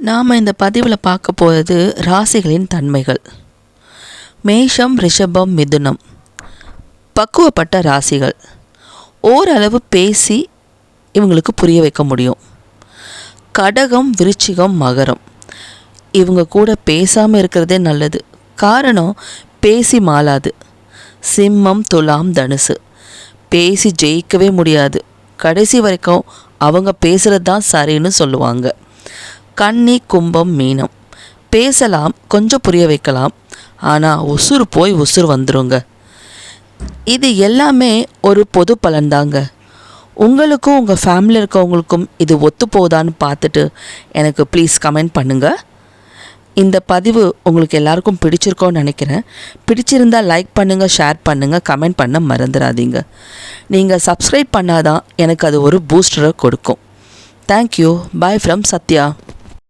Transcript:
நாம் இந்த பதிவில் பார்க்க போகிறது ராசிகளின் தன்மைகள். மேஷம், ரிஷபம், மிதுனம் பக்குவப்பட்ட ராசிகள். ஓரளவு பேசி இவங்களுக்கு புரிய வைக்க முடியும். கடகம், விருச்சிகம், மகரம் இவங்க கூட பேசாமல் இருக்கிறதே நல்லது. காரணம் பேசி மாளாது. சிம்மம், துலாம், தனுசு பேசி ஜெயிக்கவே முடியாது. கடைசி வரைக்கும் அவங்க பேசுகிறது தான் சரின்னு சொல்லுவாங்க. கன்னி, கும்பம், மீனம் பேசலாம், கொஞ்சம் புரிய வைக்கலாம், ஆனால் உசுறு போய் உசுறு வந்துருங்க. இது எல்லாமே ஒரு பொது பலன்தாங்க. உங்களுக்கும் உங்கள் ஃபேமிலியில் இருக்கவங்களுக்கும் இது ஒத்து போகுதான்னு பார்த்துட்டு எனக்கு ப்ளீஸ் கமெண்ட் பண்ணுங்கள். இந்த பதிவு உங்களுக்கு எல்லாருக்கும் பிடிச்சிருக்கோன்னு நினைக்கிறேன். பிடிச்சிருந்தால் லைக் பண்ணுங்கள், ஷேர் பண்ணுங்கள், கமெண்ட் பண்ண மறந்துடாதீங்க. நீங்கள் சப்ஸ்கிரைப் பண்ணாதான் எனக்கு அது ஒரு பூஸ்டரை கொடுக்கும். தேங்க்யூ. Bye from Sathya.